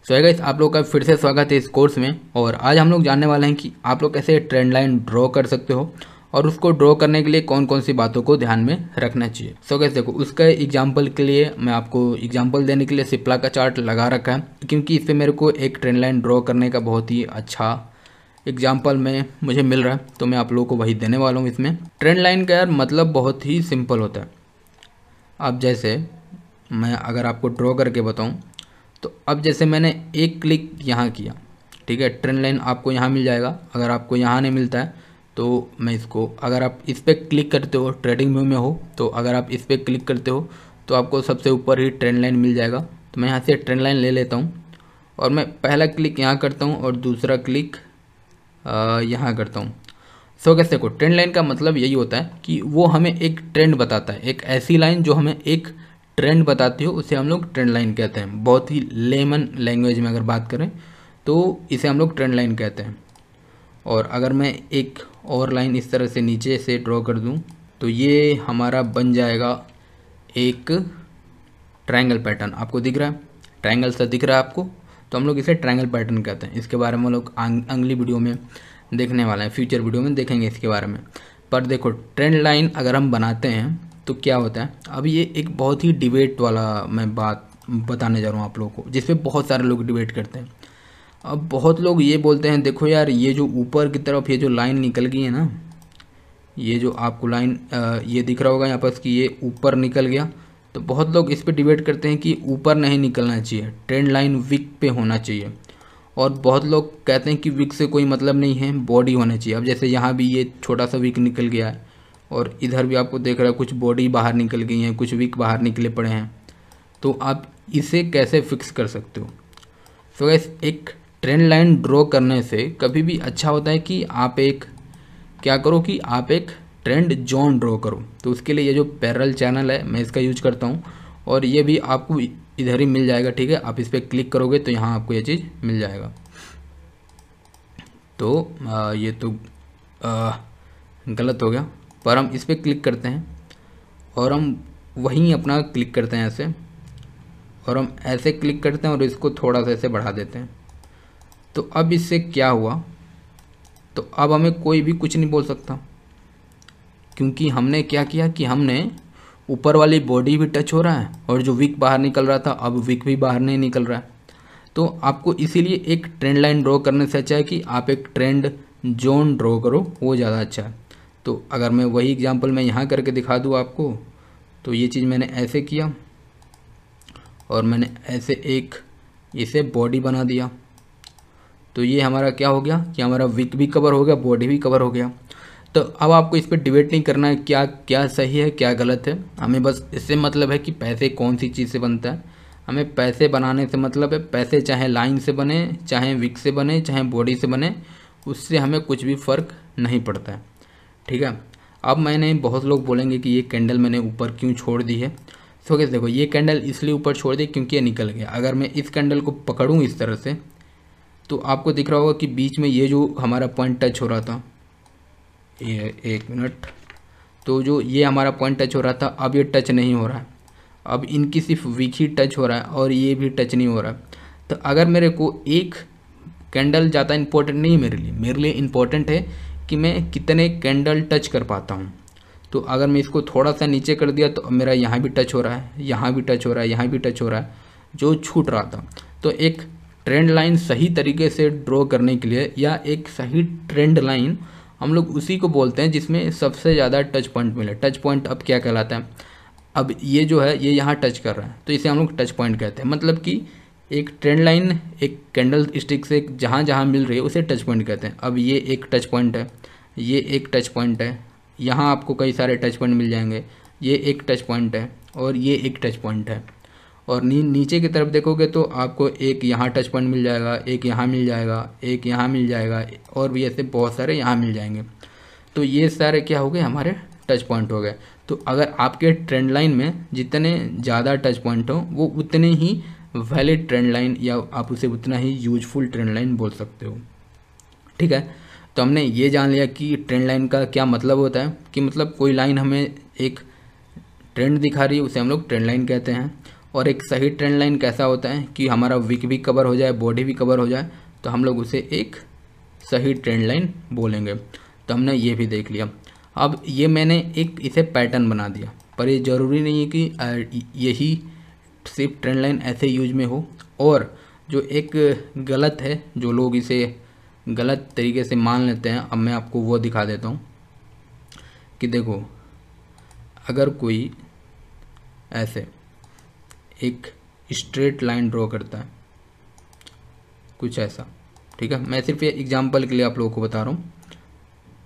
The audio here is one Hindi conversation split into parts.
सो गाइस, आप लोग का फिर से स्वागत है इस कोर्स में। और आज हम लोग जानने वाले हैं कि आप लोग कैसे ट्रेंड लाइन ड्रॉ कर सकते हो और उसको ड्रॉ करने के लिए कौन कौन सी बातों को ध्यान में रखना चाहिए। सो गाइस देखो, उसका एग्जांपल के लिए मैं आपको एग्जांपल देने के लिए सिप्ला का चार्ट लगा रखा है, क्योंकि इस पर मेरे को एक ट्रेंड लाइन ड्रॉ करने का बहुत ही अच्छा एग्जाम्पल में मुझे मिल रहा है, तो मैं आप लोगों को वही देने वाला हूँ। इसमें ट्रेंड लाइन का यार मतलब बहुत ही सिंपल होता है। अब जैसे मैं अगर आपको ड्रॉ करके बताऊँ, तो अब जैसे मैंने एक क्लिक यहाँ किया, ठीक है, ट्रेंड लाइन आपको यहाँ मिल जाएगा। अगर आपको यहाँ नहीं मिलता है तो मैं इसको, अगर आप इस पर क्लिक करते हो, ट्रेडिंग व्यू में हो, तो अगर आप इस पर क्लिक करते हो तो आपको सबसे ऊपर ही ट्रेंड लाइन मिल जाएगा। तो मैं यहाँ से ट्रेंड लाइन ले लेता हूँ और मैं पहला क्लिक यहाँ करता हूँ और दूसरा क्लिक यहाँ करता हूँ। सो कैसे को ट्रेंड लाइन का मतलब यही होता है कि वो हमें एक ट्रेंड बताता है, एक ऐसी लाइन जो हमें एक ट्रेंड बताती हो, उसे हम लोग ट्रेंड लाइन कहते हैं। बहुत ही लेमन लैंग्वेज में अगर बात करें तो इसे हम लोग ट्रेंड लाइन कहते हैं। और अगर मैं एक और लाइन इस तरह से नीचे से ड्रॉ कर दूं तो ये हमारा बन जाएगा एक ट्रायंगल पैटर्न। आपको दिख रहा है, ट्रायंगल सा दिख रहा है आपको, तो हम लोग इसे ट्रायंगल पैटर्न कहते हैं। इसके बारे में हम लोग अगली वीडियो में देखने वाले हैं, फ्यूचर वीडियो में देखेंगे इसके बारे में। पर देखो, ट्रेंड लाइन अगर हम बनाते हैं तो क्या होता है, अब ये एक बहुत ही डिबेट वाला मैं बात बताने जा रहा हूँ आप लोगों को, जिसपे बहुत सारे लोग डिबेट करते हैं। अब बहुत लोग ये बोलते हैं, देखो यार, ये जो ऊपर की तरफ ये जो लाइन निकल गई है ना, ये जो आपको लाइन ये दिख रहा होगा यहाँ पर कि ये ऊपर निकल गया, तो बहुत लोग इस पे डिबेट करते हैं कि ऊपर नहीं निकलना चाहिए, ट्रेंड लाइन विक पे होना चाहिए। और बहुत लोग कहते हैं कि विक से कोई मतलब नहीं है, बॉडी होना चाहिए। अब जैसे यहाँ भी ये छोटा सा विक निकल गया है और इधर भी आपको देख रहा है कुछ बॉडी बाहर निकल गई हैं, कुछ विक बाहर निकले पड़े हैं। तो आप इसे कैसे फिक्स कर सकते हो? सो गाइस, एक ट्रेंड लाइन ड्रॉ करने से कभी भी अच्छा होता है कि आप एक क्या करो कि आप एक ट्रेंड जोन ड्रॉ करो। तो उसके लिए ये जो पैरेलल चैनल है मैं इसका यूज करता हूँ, और ये भी आपको इधर ही मिल जाएगा, ठीक है। आप इस पर क्लिक करोगे तो यहाँ आपको ये चीज़ मिल जाएगा। तो ये तो गलत हो गया, पर हम इस पर क्लिक करते हैं और हम वहीं अपना क्लिक करते हैं ऐसे, और हम ऐसे क्लिक करते हैं और इसको थोड़ा सा ऐसे बढ़ा देते हैं। तो अब इससे क्या हुआ, तो अब हमें कोई भी कुछ नहीं बोल सकता, क्योंकि हमने क्या किया कि हमने ऊपर वाली बॉडी भी टच हो रहा है और जो विक बाहर निकल रहा था अब विक भी बाहर नहीं निकल रहा है। तो आपको इसीलिए एक ट्रेंड लाइन ड्रॉ करने से अच्छा है कि आप एक ट्रेंड जोन ड्रॉ करो, वो ज़्यादा अच्छा है। तो अगर मैं वही एग्जांपल मैं यहाँ करके दिखा दूँ आपको, तो ये चीज़ मैंने ऐसे किया और मैंने ऐसे एक इसे बॉडी बना दिया, तो ये हमारा क्या हो गया कि हमारा विक भी कवर हो गया, बॉडी भी कवर हो गया। तो अब आपको इस पर डिबेट नहीं करना है क्या क्या सही है क्या गलत है, हमें बस इससे मतलब है कि पैसे कौन सी चीज़ से बनता है। हमें पैसे बनाने से मतलब है, पैसे चाहे लाइन से बने, चाहे विक से बने, चाहे बॉडी से बने, उससे हमें कुछ भी फ़र्क नहीं पड़ता है, ठीक है। अब मैंने, बहुत लोग बोलेंगे कि ये कैंडल मैंने ऊपर क्यों छोड़ दी है। सो कैसे देखो, ये कैंडल इसलिए ऊपर छोड़ दी क्योंकि ये निकल गया। अगर मैं इस कैंडल को पकड़ूँ इस तरह से, तो आपको दिख रहा होगा कि बीच में ये जो हमारा पॉइंट टच हो रहा था, ये एक मिनट, तो जो ये हमारा पॉइंट टच हो रहा था अब ये टच नहीं हो रहा है। अब इनकी सिर्फ वीक ही टच हो रहा है और ये भी टच नहीं हो रहा है। तो अगर मेरे को एक कैंडल ज़्यादा इम्पोर्टेंट नहीं है मेरे लिए इम्पोर्टेंट है कि मैं कितने कैंडल टच कर पाता हूँ। तो अगर मैं इसको थोड़ा सा नीचे कर दिया तो मेरा यहाँ भी टच हो रहा है, यहाँ भी टच हो रहा है, यहाँ भी टच हो रहा है, जो छूट रहा था। तो एक ट्रेंड लाइन सही तरीके से ड्रॉ करने के लिए, या एक सही ट्रेंड लाइन हम लोग उसी को बोलते हैं जिसमें सबसे ज़्यादा टच पॉइंट मिले। टच पॉइंट अब क्या कहलाता है, अब ये जो है ये यहाँ टच कर रहा है तो इसे हम लोग टच पॉइंट कहते हैं। मतलब कि एक ट्रेंड लाइन एक कैंडल स्टिक से जहाँ जहाँ मिल रही है उसे टच पॉइंट कहते हैं। अब ये एक टच पॉइंट है, ये एक टच पॉइंट है, यहाँ आपको कई सारे टच पॉइंट मिल जाएंगे, ये एक टच पॉइंट है और ये एक टच पॉइंट है। और नीचे की तरफ देखोगे तो आपको एक यहाँ टच पॉइंट मिल जाएगा, एक यहाँ मिल जाएगा, एक यहाँ मिल जाएगा, और भी ऐसे बहुत सारे यहाँ मिल जाएंगे। तो ये सारे क्या हो गए, हमारे टच पॉइंट हो गए। तो अगर आपके ट्रेंड लाइन में जितने ज़्यादा टच पॉइंट हो वो उतने ही वैलिड ट्रेंड लाइन, या आप उसे उतना ही यूजफुल ट्रेंड लाइन बोल सकते हो, ठीक है। तो हमने ये जान लिया कि ट्रेंड लाइन का क्या मतलब होता है, कि मतलब कोई लाइन हमें एक ट्रेंड दिखा रही है उसे हम लोग ट्रेंड लाइन कहते हैं। और एक सही ट्रेंड लाइन कैसा होता है कि हमारा विक भी कवर हो जाए, बॉडी भी कवर हो जाए, तो हम लोग उसे एक सही ट्रेंड लाइन बोलेंगे। तो हमने ये भी देख लिया। अब ये मैंने एक इसे पैटर्न बना दिया, पर ये ज़रूरी नहीं है कि यही सिर्फ ट्रेंड लाइन ऐसे यूज में हो। और जो एक गलत है, जो लोग इसे गलत तरीके से मान लेते हैं, अब मैं आपको वो दिखा देता हूँ कि देखो, अगर कोई ऐसे एक स्ट्रेट लाइन ड्रॉ करता है, कुछ ऐसा, ठीक है, मैं सिर्फ ये एग्जांपल के लिए आप लोगों को बता रहा हूँ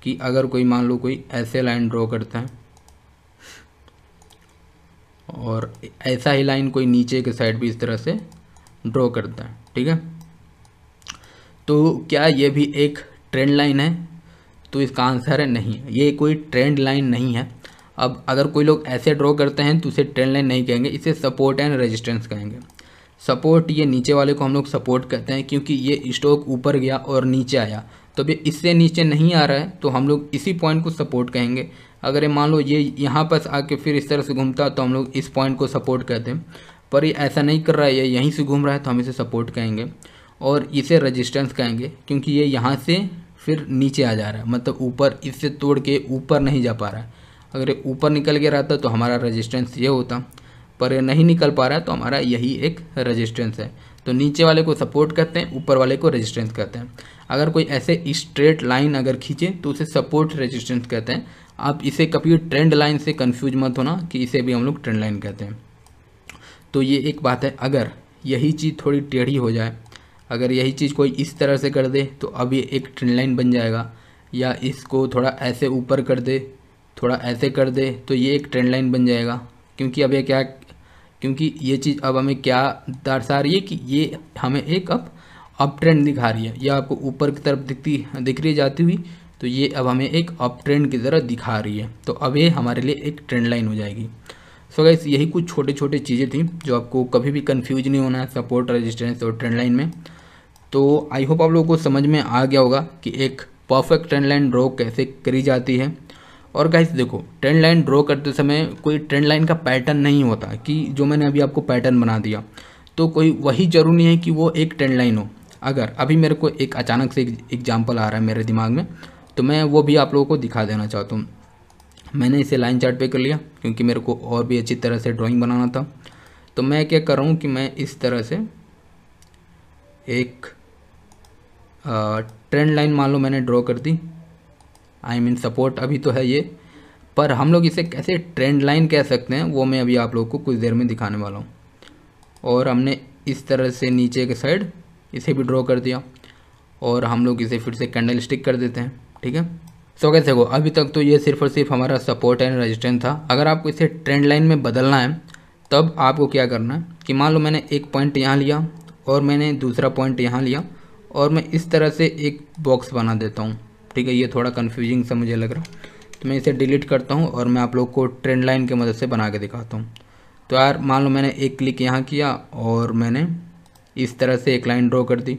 कि अगर कोई मान लो कोई ऐसे लाइन ड्रॉ करता है और ऐसा ही लाइन कोई नीचे के साइड भी इस तरह से ड्रॉ करता है, ठीक है, तो क्या ये भी एक ट्रेंड लाइन है? तो इसका आंसर है नहीं, ये कोई ट्रेंड लाइन नहीं है। अब अगर कोई लोग ऐसे ड्रॉ करते हैं तो उसे ट्रेंड लाइन नहीं कहेंगे, इसे सपोर्ट एंड रेजिस्टेंस कहेंगे। सपोर्ट, ये नीचे वाले को हम लोग सपोर्ट कहते हैं, क्योंकि ये स्टॉक ऊपर गया और नीचे आया, तो अब इससे नीचे नहीं आ रहा है तो हम लोग इसी पॉइंट को सपोर्ट कहेंगे। अगर ये मान लो ये यहाँ पर आके फिर इस तरह से घूमता तो हम लोग इस पॉइंट को सपोर्ट कहते हैं, पर ये ऐसा नहीं कर रहा है, ये यहीं से घूम रहा है तो हम इसे सपोर्ट कहेंगे। और इसे रेजिस्टेंस कहेंगे क्योंकि ये यहाँ से फिर नीचे आ जा रहा है, मतलब ऊपर इससे तोड़ के ऊपर नहीं जा पा रहा है। अगर ये ऊपर निकल के रहता तो हमारा रेजिस्टेंस ये होता, पर ये नहीं निकल पा रहा है तो हमारा यही एक रेजिस्टेंस है। तो नीचे वाले को सपोर्ट कहते हैं, ऊपर वाले को रेजिस्टेंस कहते हैं। अगर कोई ऐसे स्ट्रेट लाइन अगर खींचे तो उसे सपोर्ट रेजिस्टेंस कहते हैं। आप इसे कभी ट्रेंड लाइन से कंफ्यूज मत होना कि इसे भी हम लोग ट्रेंड लाइन कहते हैं। तो ये एक बात है। अगर यही चीज़ थोड़ी टेढ़ी हो जाए, अगर यही चीज़ कोई इस तरह से कर दे तो अब ये एक ट्रेंड लाइन बन जाएगा, या इसको थोड़ा ऐसे ऊपर कर दे, थोड़ा ऐसे कर दे तो ये एक ट्रेंड लाइन बन जाएगा। क्योंकि अब ये क्या, क्योंकि ये चीज़ अब हमें क्या दर्शा रही है कि ये हमें एक अप ट्रेंड दिखा रही है, या आपको ऊपर की तरफ दिख रही है जाती हुई, तो ये अब हमें एक अप ट्रेंड की तरह दिखा रही है, तो अब ये हमारे लिए एक ट्रेंड लाइन हो जाएगी। सो गाइस, यही कुछ छोटे छोटे चीज़ें थी जो आपको कभी भी कंफ्यूज नहीं होना है सपोर्ट, रेजिस्टेंस और ट्रेंड लाइन में। तो आई होप आप लोगों को समझ में आ गया होगा कि एक परफेक्ट ट्रेंड लाइन ड्रॉ कैसे करी जाती है। और गाइस देखो, ट्रेंड लाइन ड्रॉ करते समय कोई ट्रेंड लाइन का पैटर्न नहीं होता कि जो मैंने अभी आपको पैटर्न बना दिया तो कोई वही जरूरी नहीं है कि वो एक ट्रेंड लाइन हो। अगर अभी मेरे को एक अचानक से एग्जांपल आ रहा है मेरे दिमाग में, तो मैं वो भी आप लोगों को दिखा देना चाहता हूँ। मैंने इसे लाइन चार्ट पे कर लिया क्योंकि मेरे को और भी अच्छी तरह से ड्राइंग बनाना था। तो मैं क्या कर रहा हूँ कि मैं इस तरह से एक ट्रेंड लाइन मान लो मैंने ड्रॉ कर दी, आई मीन सपोर्ट अभी तो है ये, पर हम लोग इसे कैसे ट्रेंड लाइन कह सकते हैं वो मैं अभी आप लोगों को कुछ देर में दिखाने वाला हूँ। और हमने इस तरह से नीचे के साइड इसे भी ड्रॉ कर दिया और हम लोग इसे फिर से कैंडल स्टिक कर देते हैं, ठीक है। सो कैसे हो, अभी तक तो ये सिर्फ और सिर्फ हमारा सपोर्ट एंड रेजिस्टेंस था। अगर आपको इसे ट्रेंड लाइन में बदलना है तब आपको क्या करना है कि मान लो मैंने एक पॉइंट यहाँ लिया और मैंने दूसरा पॉइंट यहाँ लिया और मैं इस तरह से एक बॉक्स बना देता हूँ, ठीक है। ये थोड़ा कन्फ्यूजिंग सा मुझे लग रहा है, तो मैं इसे डिलीट करता हूँ और मैं आप लोग को ट्रेंड लाइन की मदद से बना के दिखाता हूँ। तो यार मान लो मैंने एक क्लिक यहाँ किया और मैंने इस तरह से एक लाइन ड्रॉ कर दी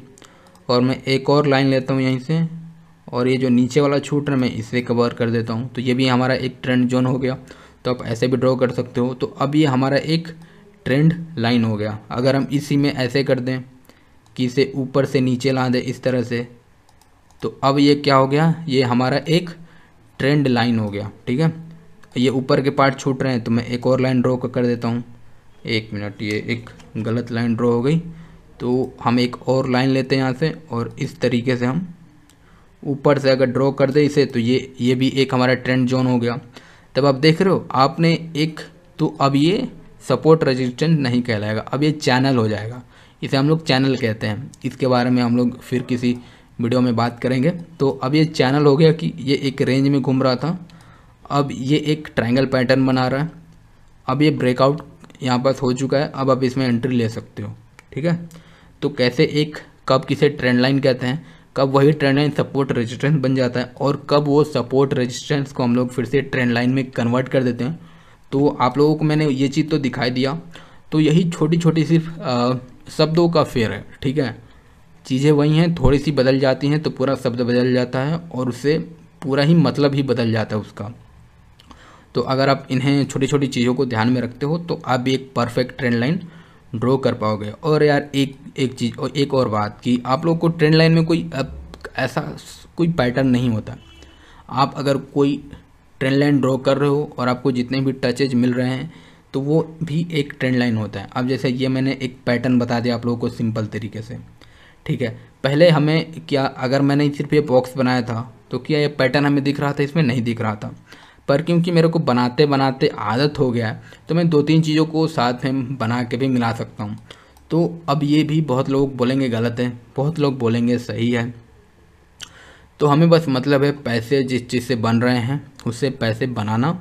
और मैं एक और लाइन लेता हूँ यहीं से, और ये जो नीचे वाला छूट रहा है मैं इसे कवर कर देता हूँ, तो ये भी हमारा एक ट्रेंड जोन हो गया। तो आप ऐसे भी ड्रॉ कर सकते हो। तो अब ये हमारा एक ट्रेंड लाइन हो गया। अगर हम इसी में ऐसे कर दें कि इसे ऊपर से नीचे ला दें इस तरह से, तो अब ये क्या हो गया, ये हमारा एक ट्रेंड लाइन हो गया, ठीक है। ये ऊपर के पार्ट छूट रहे हैं तो मैं एक और लाइन ड्रॉ कर देता हूँ। एक मिनट, ये एक गलत लाइन ड्रॉ हो गई, तो हम एक और लाइन लेते हैं यहाँ से और इस तरीके से हम ऊपर से अगर ड्रॉ कर दे इसे, तो ये भी एक हमारा ट्रेंड जोन हो गया। तब आप देख रहे हो आपने एक, तो अब ये सपोर्ट रेजिस्टेंस नहीं कहलाएगा, अब ये चैनल हो जाएगा। इसे हम लोग चैनल कहते हैं, इसके बारे में हम लोग फिर किसी वीडियो में बात करेंगे। तो अब ये चैनल हो गया कि ये एक रेंज में घूम रहा था, अब ये एक ट्रायंगल पैटर्न बना रहा है। अब ये ब्रेकआउट यहाँ पास हो चुका है, अब आप इसमें एंट्री ले सकते हो, ठीक है। तो कैसे एक, कब किसे ट्रेंड लाइन कहते हैं, कब वही ट्रेंड लाइन सपोर्ट रेजिस्टेंस बन जाता है, और कब वो सपोर्ट रेजिस्टेंस को हम लोग फिर से ट्रेंड लाइन में कन्वर्ट कर देते हैं। तो आप लोगों को मैंने ये चीज़ तो दिखाई दिया। तो यही छोटी छोटी सिर्फ शब्दों का फेर है, ठीक है। चीज़ें वही हैं, थोड़ी सी बदल जाती हैं तो पूरा शब्द बदल जाता है और उससे पूरा ही मतलब ही बदल जाता है उसका। तो अगर आप इन्हें छोटी छोटी चीज़ों को ध्यान में रखते हो तो आप भी एक परफेक्ट ट्रेंड लाइन ड्रॉ कर पाओगे। और यार एक एक चीज़ और एक और बात कि आप लोग को ट्रेंड लाइन में कोई ऐसा कोई पैटर्न नहीं होता। आप अगर कोई ट्रेंड लाइन ड्रॉ कर रहे हो और आपको जितने भी टचेज मिल रहे हैं तो वो भी एक ट्रेंड लाइन होता है। अब जैसे ये मैंने एक पैटर्न बता दिया आप लोगों को सिंपल तरीके से, ठीक है। पहले हमें क्या, अगर मैंने सिर्फ ये बॉक्स बनाया था तो क्या ये पैटर्न हमें दिख रहा था? इसमें नहीं दिख रहा था। पर क्योंकि मेरे को बनाते बनाते आदत हो गया है तो मैं 2-3 चीज़ों को साथ में बना के भी मिला सकता हूँ। तो अब ये भी बहुत लोग बोलेंगे गलत है, बहुत लोग बोलेंगे सही है। तो हमें बस मतलब है पैसे जिस चीज़ से बन रहे हैं उससे पैसे बनाना,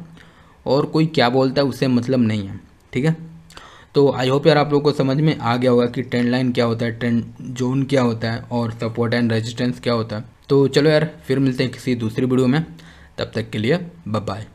और कोई क्या बोलता है उससे मतलब नहीं है, ठीक है। तो आई होप यार आप लोगों को समझ में आ गया होगा कि ट्रेंड लाइन क्या होता है, ट्रेंड जोन क्या होता है और सपोर्ट एंड रेजिस्टेंस क्या होता है। तो चलो यार फिर मिलते हैं किसी दूसरी वीडियो में, तब तक के लिए बाय बाय।